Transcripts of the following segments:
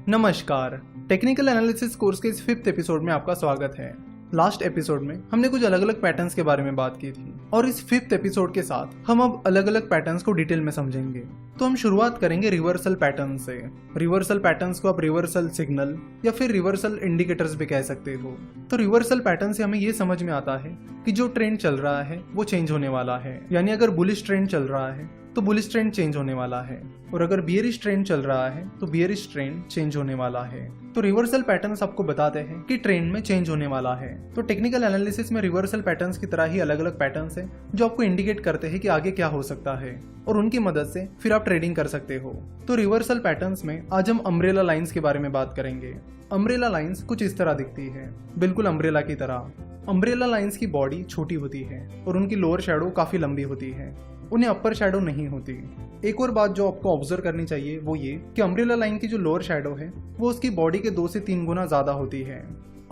नमस्कार, technical analysis course के इस 5th एपिसोड में आपका स्वागत है। लास्ट एपिसोड में हमने कुछ अलग अलग पैटर्न्स के बारे में बात की थी और इस 5th एपिसोड के साथ हम अब अलग अलग पैटर्न्स को डिटेल में समझेंगे। तो हम शुरुआत करेंगे रिवर्सल पैटर्न से। रिवर्सल पैटर्न्स को आप रिवर्सल सिग्नल या फिर रिवर्सल इंडिकेटर्स भी कह सकते हो। तो रिवर्सल पैटर्न से हमें ये समझ में आता है कि जो ट्रेंड चल रहा है वो चेंज होने वाला है, यानी अगर बुलिश ट्रेंड चल रहा है तो बुलिश ट्रेंड चेंज होने वाला है और अगर बियरिश ट्रेंड चल रहा है तो बियरिश ट्रेंड चेंज होने वाला है। तो रिवर्सल पैटर्न्स आपको बताते हैं कि ट्रेंड में चेंज होने वाला है। तो टेक्निकल एनालिसिस में रिवर्सल पैटर्न्स की तरह ही अलग अलग पैटर्न्स हैं जो आपको इंडिकेट करते हैं कि आगे क्या हो सकता है और उनकी मदद से फिर आप ट्रेडिंग कर सकते हो। तो रिवर्सल पैटर्न्स में आज हम अम्ब्रेला लाइंस के बारे में बात करेंगे। अम्ब्रेला लाइंस कुछ इस तरह दिखती है, बिल्कुल अम्ब्रेला की तरह। अम्ब्रेला लाइंस की बॉडी छोटी होती है और उनकी लोअर शैडो काफी लंबी होती है, उन्हें अपर शैडो नहीं होती। एक और बात जो आपको ऑब्जर्व करनी चाहिए वो ये कि अम्ब्रेला लाइन की जो लोअर शैडो है वो उसकी बॉडी के 2 से 3 गुना ज्यादा होती है।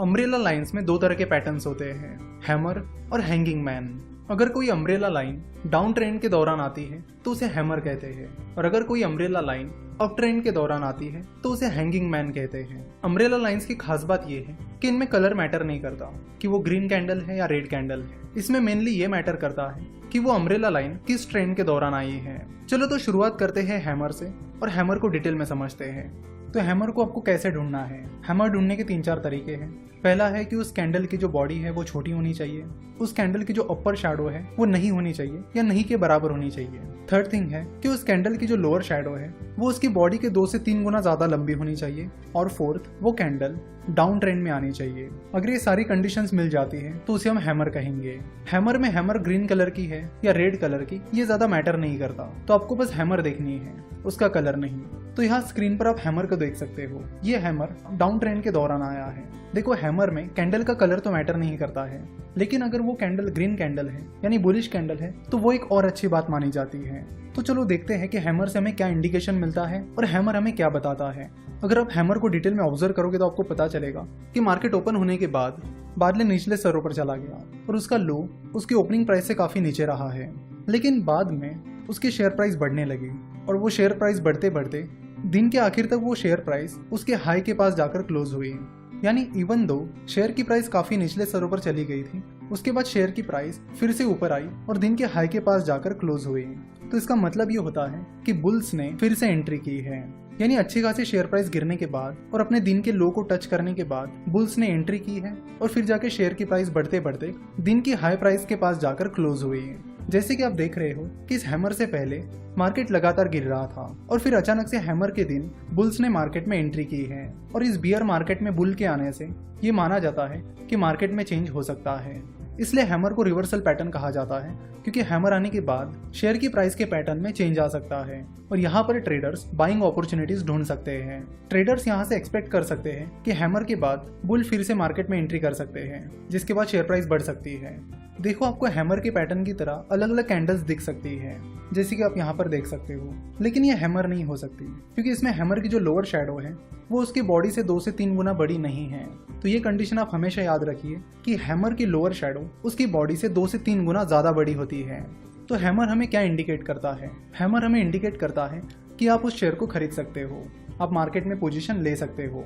अम्ब्रेला लाइंस में 2 तरह के पैटर्न्स होते हैं, हैमर और हैंगिंग मैन। अगर कोई अम्ब्रेला लाइन डाउन ट्रेंड के दौरान आती है तो उसे हैमर कहते हैं और अगर कोई अम्ब्रेला लाइन अप ट्रेंड के दौरान आती है तो उसे हैंगिंग मैन कहते हैं। अम्ब्रेला लाइंस की खास बात यह है कि इनमें कलर मैटर नहीं करता कि वो ग्रीन कैंडल है या रेड कैंडल है। इसमें मेनली ये मैटर करता है कि वो अम्ब्रेला लाइन किस ट्रेंड के दौरान आई है। चलो तो शुरुआत करते हैं हैमर से और हैमर को डिटेल में समझते हैं। तो हैमर को आपको कैसे ढूंढना है? हैमर ढूंढने के 3-4 तरीके हैं। पहला है कि उस कैंडल की जो बॉडी है वो छोटी होनी चाहिए, उस कैंडल की जो अपर शैडो है वो नहीं होनी चाहिए या नहीं के बराबर होनी चाहिए। थर्ड थिंग है कि उस कैंडल की जो लोअर शैडो है वो उसकी बॉडी के 2 से 3 गुना ज्यादा लंबी होनी चाहिए और फोर्थ, वो कैंडल डाउन ट्रेंड में आनी चाहिए। अगर ये सारी कंडीशंस मिल जाती है तो उसे हम हैमर कहेंगे। हैमर में हैमर ग्रीन कलर की है या रेड कलर की ये ज्यादा मैटर नहीं करता, तो आपको बस हैमर देखनी है, उसका कलर नहीं। तो यहाँ स्क्रीन पर आप हैमर को देख सकते हो। ये हैमर डाउन ट्रेंड के दौरान आया है। देखो, हैमर में कैंडल का कलर तो मैटर नहीं करता है, लेकिन अगर वो कैंडल ग्रीन कैंडल है यानी बुलिश कैंडल है तो वो एक और अच्छी बात मानी जाती है। तो चलो देखते हैं कि हैमर से हमें क्या इंडिकेशन मिलता है और हैमर हमें क्या बताता है। अगर आप हैमर को डिटेल में ऑब्जर्व करोगे तो आपको पता चलेगा कि मार्केट ओपन होने के बाद बाद में निचले स्तरों पर चला गया और उसका लो उसकी ओपनिंग प्राइस से काफी नीचे रहा है, लेकिन बाद में उसकी शेयर प्राइस बढ़ने लगी और वो शेयर प्राइस बढ़ते बढ़ते दिन के आखिर तक वो शेयर प्राइस उसके हाई के पास जाकर क्लोज हुई। यानी इवन दो शेयर की प्राइस काफी निचले स्तरों पर चली गई थी, उसके बाद शेयर की प्राइस फिर से ऊपर आई और दिन के हाई के पास जाकर क्लोज हुई। तो इसका मतलब ये होता है कि बुल्स ने फिर से एंट्री की है। यानी अच्छी खासी शेयर प्राइस गिरने के बाद और अपने दिन के लो को टच करने के बाद बुल्स ने एंट्री की है और फिर जाके शेयर की प्राइस बढ़ते बढ़ते दिन की हाई प्राइस के पास जाकर क्लोज हुई। जैसे कि आप देख रहे हो कि इस हैमर से पहले मार्केट लगातार गिर रहा था और फिर अचानक से हैमर के दिन बुल्स ने मार्केट में एंट्री की है और इस बियर मार्केट में बुल के आने से ये माना जाता है कि मार्केट में चेंज हो सकता है। इसलिए हैमर को रिवर्सल पैटर्न कहा जाता है, क्योंकि हैमर आने के बाद शेयर की प्राइस के पैटर्न में चेंज आ सकता है और यहाँ पर ट्रेडर्स बाइंग अपॉर्चुनिटीज ढूंढ सकते हैं। ट्रेडर्स यहाँ से एक्सपेक्ट कर सकते हैं कि हैमर के बाद बुल फिर से मार्केट में एंट्री कर सकते हैं, जिसके बाद शेयर प्राइस बढ़ सकती है। देखो, आपको हैमर के पैटर्न की तरह अलग अलग कैंडल्स दिख सकती है, जैसे कि आप यहाँ पर देख सकते हो, लेकिन ये हैमर नहीं हो सकती क्योंकि इसमें हैमर की जो लोअर शैडो है वो उसकी बॉडी से 2 से 3 गुना बड़ी नहीं है। तो ये कंडीशन आप हमेशा याद रखिए कि हैमर की लोअर शैडो उसकी बॉडी से 2 से 3 गुना ज्यादा बड़ी होती है। तो हैमर हमें क्या इंडिकेट करता है? हैमर हमें इंडिकेट करता है कि आप उस शेयर को खरीद सकते हो, आप मार्केट में पोजीशन ले सकते हो।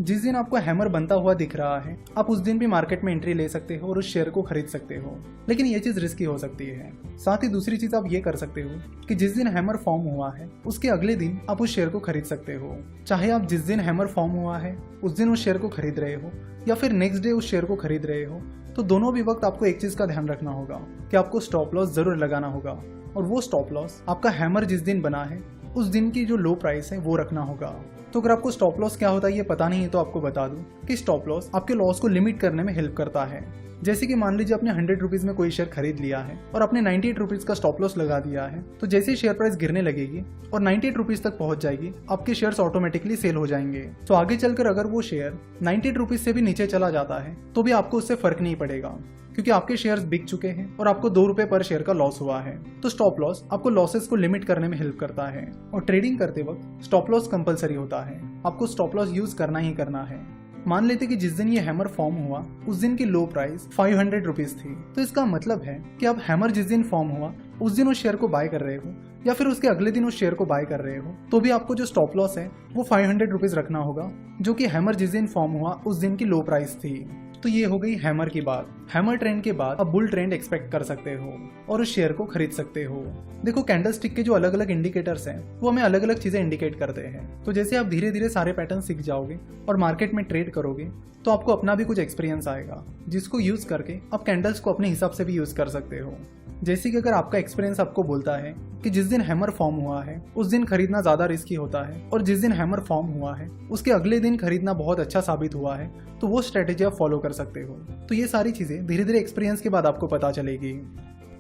जिस दिन आपको हैमर बनता हुआ दिख रहा है आप उस दिन भी मार्केट में एंट्री ले सकते हो और उस शेयर को खरीद सकते हो, लेकिन ये चीज रिस्की हो सकती है। साथ ही दूसरी चीज आप ये कर सकते हो कि जिस दिन हैमर फॉर्म हुआ है उसके अगले दिन आप उस शेयर को खरीद सकते हो। चाहे आप जिस दिन हैमर फॉर्म हुआ है उस दिन उस शेयर को खरीद रहे हो या फिर नेक्स्ट डे उस शेयर को खरीद रहे हो, तो दोनों भी वक्त आपको एक चीज का ध्यान रखना होगा कि आपको स्टॉप लॉस जरूर लगाना होगा और वो स्टॉप लॉस आपका हैमर जिस दिन बना है उस दिन की जो लो प्राइस है वो रखना होगा। तो अगर आपको स्टॉप लॉस क्या होता है ये पता नहीं है तो आपको बता दूं कि स्टॉप लॉस आपके लॉस को लिमिट करने में हेल्प करता है। जैसे कि मान लीजिए आपने 100 रुपीज में कोई शेयर खरीद लिया है और आपने 98 रुपीज का स्टॉप लॉस लगा दिया है, तो जैसे ही शेयर प्राइस गिरने लगेगी और 98 रुपीज तक पहुंच जाएगी आपके शेयर्स ऑटोमेटिकली सेल हो जाएंगे। तो आगे चलकर अगर वो शेयर 98 रुपीज से भी नीचे चला जाता है तो भी आपको उससे फर्क नहीं पड़ेगा, क्योंकि आपके शेयर्स बिक चुके हैं और आपको 2 रुपए पर शेयर का लॉस हुआ है। तो स्टॉप लॉस आपको लॉसेस को लिमिट करने में हेल्प करता है और ट्रेडिंग करते वक्त स्टॉप लॉस कंपलसरी होता है, आपको स्टॉप लॉस यूज करना ही करना है। मान लेते कि जिस दिन ये हैमर फॉर्म हुआ उस दिन की लो प्राइस 500 रुपीज थी, तो इसका मतलब है कि अब हैमर जिस दिन फॉर्म हुआ उस दिन उस शेयर को बाय कर रहे हो या फिर उसके अगले दिन उस शेयर को बाय कर रहे हो, तो भी आपको जो स्टॉप लॉस है वो 500 रुपीज रखना होगा, जो कि हैमर जिस दिन फॉर्म हुआ उस दिन की लो प्राइस थी। तो ये हो गई हैमर की बात। हैमर ट्रेंड के बाद अब बुल ट्रेंड एक्सपेक्ट कर सकते हो और उस शेयर को खरीद सकते हो। देखो, कैंडलस्टिक के जो अलग अलग इंडिकेटर्स हैं वो हमें अलग अलग चीजें इंडिकेट करते हैं। तो जैसे आप धीरे धीरे सारे पैटर्न सीख जाओगे और मार्केट में ट्रेड करोगे तो आपको अपना भी कुछ एक्सपीरियंस आएगा, जिसको यूज करके आप कैंडल्स को अपने हिसाब से भी यूज कर सकते हो। जैसे कि अगर आपका एक्सपीरियंस आपको बोलता है कि जिस दिन हैमर फॉर्म हुआ है उस दिन खरीदना ज्यादा रिस्की होता है और जिस दिन हैमर फॉर्म हुआ है उसके अगले दिन खरीदना बहुत अच्छा साबित हुआ है, तो वो स्ट्रेटेजी आप फॉलो कर सकते हो। तो ये सारी चीजें धीरे धीरे एक्सपीरियंस के बाद आपको पता चलेगी।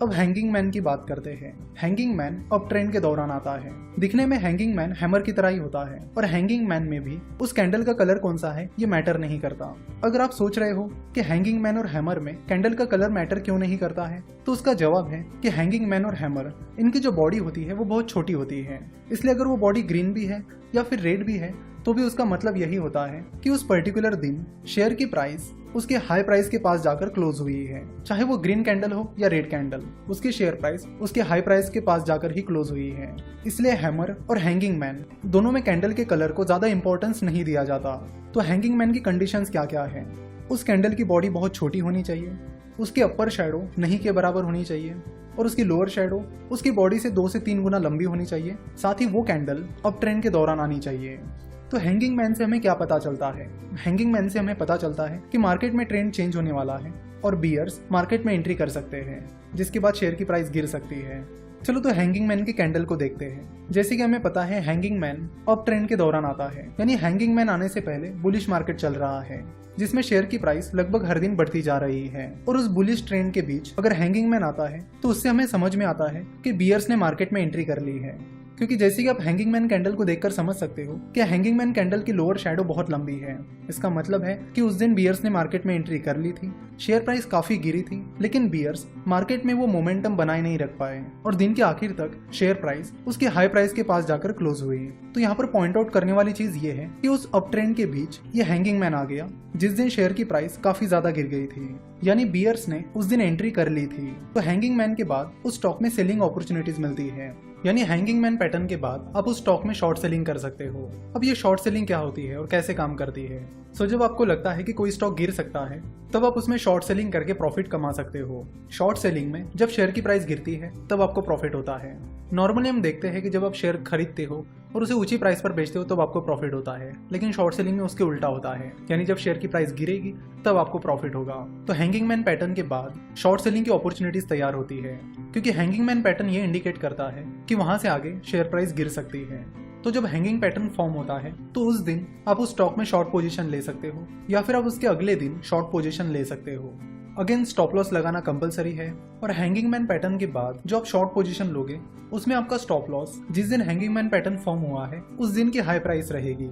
अब हैंगिंग मैन की बात करते हैं। हैंगिंग मैन अब ट्रेंड के दौरान आता है। दिखने में हैंगिंग मैन हैमर की तरह ही होता है और हैंगिंग मैन में भी उस कैंडल का कलर कौन सा है ये मैटर नहीं करता। अगर आप सोच रहे हो कि हैंगिंग मैन और हैमर में कैंडल का कलर मैटर क्यों नहीं करता है, तो उसका जवाब है कि हैंगिंग मैन और हैमर इनकी जो बॉडी होती है वो बहुत छोटी होती है, इसलिए अगर वो बॉडी ग्रीन भी है या फिर रेड भी है तो भी उसका मतलब यही होता है कि उस पर्टिकुलर दिन शेयर की प्राइस उसके हाई प्राइस के पास जाकर क्लोज हुई है। चाहे वो ग्रीन कैंडल हो या रेड कैंडल, उसकी शेयर प्राइस उसके हाई प्राइस के पास जाकर ही क्लोज हुई है। इसलिए हैमर और हैंगिंग मैन दोनों में कैंडल के कलर को ज्यादा इंपॉर्टेंस नहीं दिया जाता। तो हैंगिंग मैन की कंडीशंस क्या क्या है? उस कैंडल की बॉडी बहुत छोटी होनी चाहिए, उसकी अपर शैडो नहीं के बराबर होनी चाहिए और उसकी लोअर शैडो उसकी बॉडी से 2 से 3 गुना लंबी होनी चाहिए। साथ ही वो कैंडल अप ट्रेंड के दौरान आनी चाहिए। तो हैंगिंग मैन से हमें क्या पता चलता है? हैंगिंग मैन से हमें पता चलता है कि मार्केट में ट्रेंड चेंज होने वाला है और बियर्स मार्केट में एंट्री कर सकते हैं, जिसके बाद शेयर की प्राइस गिर सकती है। चलो तो हैंगिंग मैन के कैंडल को देखते हैं। जैसे कि हमें पता है हैंगिंग मैन अप ट्रेंड के दौरान आता है, यानी हैंगिंग मैन आने से पहले बुलिश मार्केट चल रहा है जिसमें शेयर की प्राइस लगभग हर दिन बढ़ती जा रही है। और उस बुलिश ट्रेंड के बीच अगर हैंगिंग मैन आता है तो उससे हमें समझ में आता है कि बियर्स ने मार्केट में एंट्री कर ली है, क्योंकि जैसे कि आप हैंगिंग मैन कैंडल को देखकर समझ सकते हो कि हैंगिंग मैन कैंडल की लोअर शैडो बहुत लंबी है। इसका मतलब है कि उस दिन बियर्स ने मार्केट में एंट्री कर ली थी, शेयर प्राइस काफी गिरी थी, लेकिन बियर्स मार्केट में वो मोमेंटम बनाए नहीं रख पाए और दिन के आखिर तक शेयर प्राइस उसके हाई प्राइस के पास जाकर क्लोज हुई। तो यहाँ पर पॉइंट आउट करने वाली चीज ये है कि उस अप ट्रेंड के बीच ये हैंगिंग मैन आ गया जिस दिन शेयर की प्राइस काफी ज्यादा गिर गई थी, यानी बियर्स ने उस दिन एंट्री कर ली थी। तो हैंगिंग मैन के बाद उस स्टॉक में सेलिंग अपॉर्चुनिटीज मिलती है, यानी हैंगिंग मैन पैटर्न के बाद आप उस स्टॉक में शॉर्ट सेलिंग कर सकते हो। अब ये शॉर्ट सेलिंग क्या होती है और कैसे काम करती है? सो जब आपको लगता है कि कोई स्टॉक गिर सकता है तब आप उसमें शॉर्ट सेलिंग करके प्रॉफिट कमा सकते हो। शॉर्ट सेलिंग में जब शेयर की प्राइस गिरती है तब आपको प्रॉफिट होता है। नॉर्मली हम देखते हैं कि जब आप शेयर खरीदते हो और उसे ऊंची प्राइस पर बेचते हो तब आपको प्रॉफिट होता है, लेकिन शॉर्ट सेलिंग में उसके उल्टा होता है, यानी जब शेयर की प्राइस गिरेगी तब आपको प्रॉफिट होगा। तो हैंगिंग मैन पैटर्न के बाद शॉर्ट सेलिंग की अपॉर्चुनिटीज तैयार होती है, क्योंकि हैंगिंग मैन पैटर्न ये इंडिकेट करता है कि वहां से आगे शेयर प्राइस गिर सकती है। तो जब हैंगिंग पैटर्न फॉर्म होता है तो उस दिन आप उस स्टॉक में शॉर्ट पोजीशन ले सकते हो या फिर आप उसके अगले दिन शॉर्ट पोजीशन ले सकते हो। अगेन स्टॉप लॉस लगाना कंपलसरी है और हैंगिंग मैन पैटर्न के बाद जो आप शॉर्ट पोजीशन लोगे उसमें आपका स्टॉप लॉस जिस दिन हैंगिंग मैन पैटर्न फॉर्म हुआ है उस दिन की हाई प्राइस रहेगी।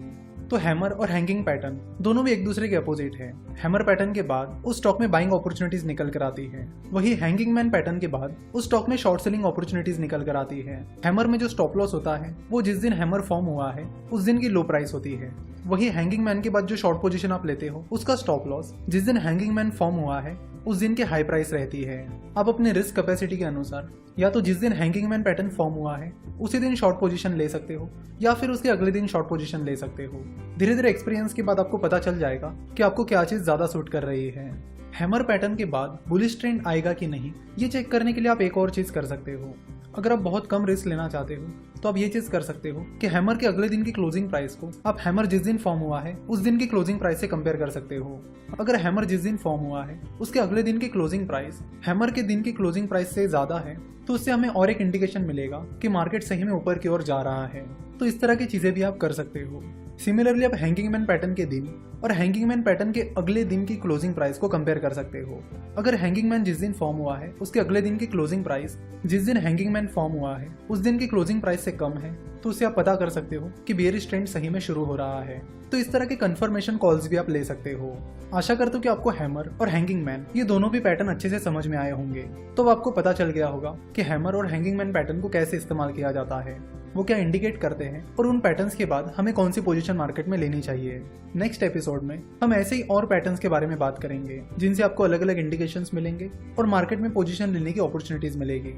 तो हैमर और हैंगिंग पैटर्न दोनों भी एक दूसरे के अपोजिट है। हैमर पैटर्न के बाद उस स्टॉक में बाइंग अपॉर्चुनिटीज निकल कर आती है, वही हैंगिंग मैन पैटर्न के बाद उस स्टॉक में शॉर्ट सेलिंग अपॉर्चुनिटीज निकल कर आती है। हैमर में जो स्टॉप लॉस होता है वो जिस दिन हैमर फॉर्म हुआ है उस दिन की लो प्राइस होती है। वही हैंगिंग मैन के बाद जो शॉर्ट पोजीशन आप लेते हो उसका स्टॉप लॉस जिस दिन हैंगिंग मैन फॉर्म हुआ है उस दिन की हाई प्राइस रहती है। आप अपने रिस्क कैपेसिटी के अनुसार या तो जिस दिन हैंगिंग मैन पैटर्न फॉर्म हुआ है उसी दिन शॉर्ट पोजीशन ले सकते हो या फिर उसके अगले दिन शॉर्ट पोजीशन ले सकते हो। धीरे धीरे एक्सपीरियंस के बाद आपको पता चल जाएगा कि आपको क्या चीज ज्यादा सूट कर रही है। हैमर पैटर्न के बाद बुलिश ट्रेंड आएगा कि नहीं ये चेक करने के लिए आप एक और चीज कर सकते हो। अगर आप बहुत कम रिस्क लेना चाहते हो तो आप ये चीज कर सकते हो कि हैमर के अगले दिन की क्लोजिंग प्राइस को आप हैमर जिस दिन फॉर्म हुआ है उस दिन की क्लोजिंग प्राइस से कंपेयर कर सकते हो। अगर हैमर जिस दिन फॉर्म हुआ है उसके अगले दिन की क्लोजिंग प्राइस हैमर के दिन की क्लोजिंग प्राइस से ज्यादा है तो उससे हमें और एक इंडिकेशन मिलेगा कि मार्केट सही में ऊपर की ओर जा रहा है। तो इस तरह की चीजें भी आप कर सकते हो। सिमिलरली आप हैंगिंग मैन पैटर्न के दिन और हैंगिंग मैन पैटर्न के अगले दिन की क्लोजिंग प्राइस को कंपेयर कर सकते हो। अगर हैंगिंग मैन जिस दिन फॉर्म हुआ है उसके अगले दिन की क्लोजिंग प्राइस जिस दिन हैंगिंग मैन फॉर्म हुआ है उस दिन की क्लोजिंग प्राइस से कम है तो उससे आप पता कर सकते हो कि बेयरिश ट्रेंड सही में शुरू हो रहा है। तो इस तरह के कंफर्मेशन कॉल्स भी आप ले सकते हो। आशा करता हूं कि आपको हैमर और हैंगिंग मैन ये दोनों भी पैटर्न अच्छे से समझ में आए होंगे। तो आपको पता चल गया होगा कि हैमर और हैंगिंग मैन पैटर्न को कैसे इस्तेमाल किया जाता है, वो क्या इंडिकेट करते हैं और उन पैटर्न्स के बाद हमें कौन सी पोजीशन मार्केट में लेनी चाहिए। नेक्स्ट एपिसोड में हम ऐसे ही और पैटर्न्स के बारे में बात करेंगे जिनसे आपको अलग अलग इंडिकेशंस मिलेंगे और मार्केट में पोजीशन लेने की अपॉर्चुनिटीज मिलेगी।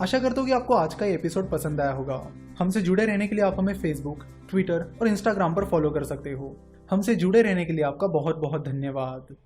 आशा करता हूँ कि आपको आज का ये एपिसोड पसंद आया होगा। हमसे जुड़े रहने के लिए आप हमें फेसबुक, ट्विटर और इंस्टाग्राम पर फॉलो कर सकते हो। हमसे जुड़े रहने के लिए आपका बहुत बहुत धन्यवाद।